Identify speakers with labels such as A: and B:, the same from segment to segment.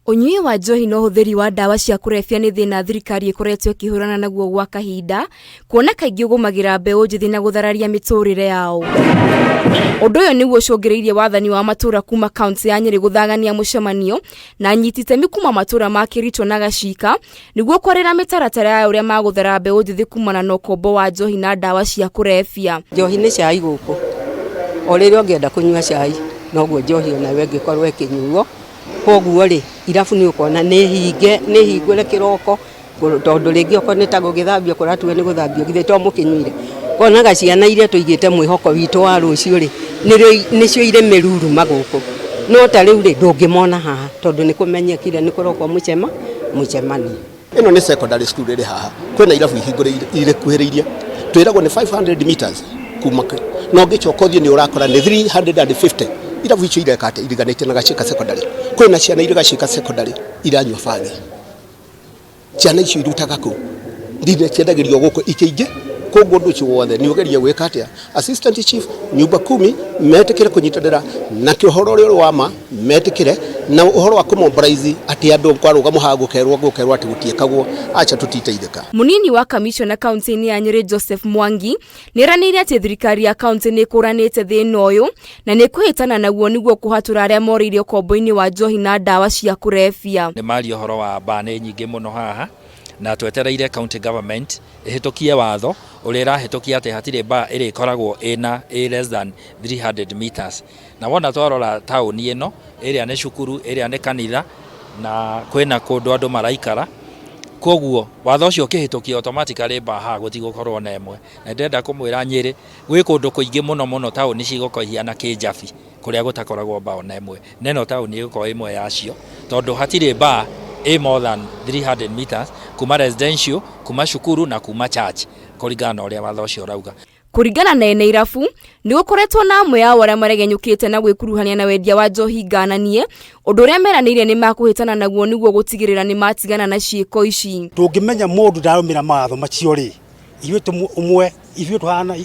A: Unyui wa njohi no huthiri wa ndawa cia kurebia ni thina thirikari ikoretwo ikihurana naguo gwa kahinda kuona kaingĩ ũgũmagira mbeũ njithi na guthararia miturire yao. Ũndũ ũyũ nĩguo ũcũngĩrĩirie wathani wa matura kuma kaunti ya Nyeri guthagania mucemanio na anyiti itemi kuma matura ma KERICHO na GACHIKA nĩguo kwarĩra mĩtaratara ya ũrĩa maguthara mbeũ njithi kumana na ũkombo wa njohi na ndawa cia kurebia.
B: Njohi nĩ cai gũkũ. O rĩrĩa ũngĩenda kũnyua cai noguo njohi onawe ĩngĩkorwo ĩkĩnyuo. Koguo ri irabu ni ukona ni hingũre kiroko tondu ringi oko ni ta gũgĩthambio kũratuwe ni gũthambio githe to mũkinyuire konaga ciana iria tuigĩte mwĩhoko witũ wa rũciũ ri nĩcio ire mĩruru magũkũ no ta rĩu ri ndũngĩmona haha tondu ni kũmenyekire ni kũroko mũcemanio.
C: Ino ni secondary school ri haha kwĩna irabu ihingũre irekuhĩrĩirie twĩragwo ni 500 meters kuma no ngĩcokothio ni ũrakora ni 350 irabu icio irekate iriganĩte na GACHIKA secondary kwĩna ciana iri GACHIKA secondary iranyua bangi ciana icio irutaga ku ndine ciendagĩrio gũkũ ikĩingĩ koguo ũndũ ũcio wothe ni ũgeria gwĩka atĩa assistant chief nyumba 10 metĩkĩre kũnyitanĩra na kĩhoro ũrĩa wa ma metĩkĩre na ũhoro wa kũmobilize atĩ andũ kwarũga mũhango kerwo atĩ gũtiĩkagwo acha tũtiteithĩka.
A: Munini wa kamishona kaunti-inĩ ya Nyeri MWANGI nĩranĩire atĩ thirikari ya kaunti nĩ kũranĩte thĩna ũyũ na nĩ kwĩhĩtana naguo nĩguo kũhatũra arĩa moririe ũkombo-inĩ wa njohi na ndawa cia kurebia.
D: Nĩ mari ũhoro wa mbane nyingĩ mũno haha na twetereire county government ihitukie watho uria irahitukia ati hatire ba iri ikoragwo ina less than 300 meters na wona twarora tauni ino iria ni cukuru iria ni kanitha na kwina kundu andu maraikara koguo watho ucio ukihitukia automatically ba ha gutigukorwo na emwe na ndenda kumwira Nyeri gwi kundu kuingi muno tauni cigukohiana kijabi kuria gutakoragwo ba ona emwe neno tauni igukorwo imwe yacio tondu hatire ba more than 300 meters kuma residential kuma shukuru na kuma church kuringana uria watho ucio rauga.
A: Kuringana na ene irabu ni gukoretwo na amwe ya wara maregenyukite na gwikuruhania na wendia wa njohi ngananie undu uria meranĩire ni makuhitana naguo niguo gutigirira ni matigana na ciiko ici.
E: Tungimenya mundu ndarumira matho macio ri ithuĩ tuhana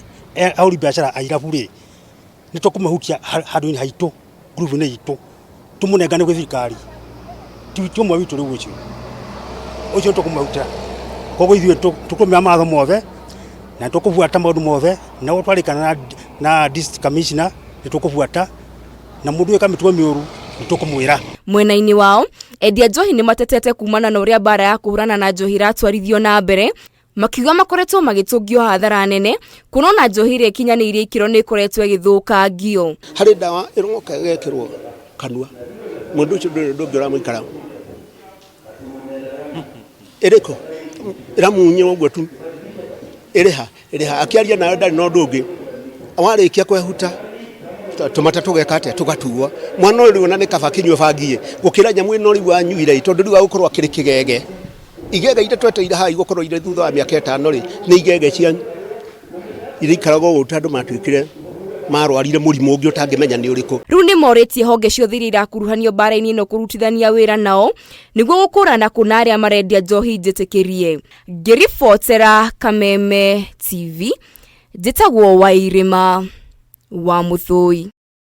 E: auri biashara airabu ri ni tukumahukia handu-inĩ haitũ group-inĩ itũ tumunengane gwĩ thirikari tumwe witu rĩu ucio tukumahuta koguo ithuĩ tukumenya matho mothe na tukubuata maundu mothe na gutwarikana na district commissioner ni tukubuata na mundu eka mitugo mĩũru ni tukumwira.
A: Mwena-inĩ wao endia njohi ni matetete kumana na uria bara ya kuhurana na njohi ratwarithio na mbere makiuga makoretwo magĩtũngio hathara nene kunona njohi ĩrĩa ĩkinyanĩirie ikĩro nĩ ĩkoretwo ĩgĩthũkangio.
C: Harĩ ndawa ĩroka ĩgekĩrwo kanua mundu ũcio ndũngĩra mũikara ereko iramunye ũguo tu ereha akiaria nayo ndari no ndũngĩ awarĩkia kwehuta tumata tugekate tugatuo mwana ũyũ ona nĩ kaba kinywe bangie gũkĩra nyamũ ĩno rĩu anyuire tondu rĩu agũkorwo akĩrĩ kĩgege igege ire tweteire haha igũkorwo ire thutha wa mĩaka 5 rĩ nĩ igege cia irikarago ũũ andũ matuĩkire marwarire mũrimũ ũngĩ ũtangĩmenya nĩ ũrĩkũ.
A: Rĩu nĩ morĩtie honge ciothe iria irakuruhanio bara-inĩ ĩno kũrutithania wĩra nao nĩguo gũkũrana kuna arĩa marendia njohi njĩtĩkĩrie. Ngĩribotera Kameme TV njĩtagwo Wairĩma wa Mũthũi.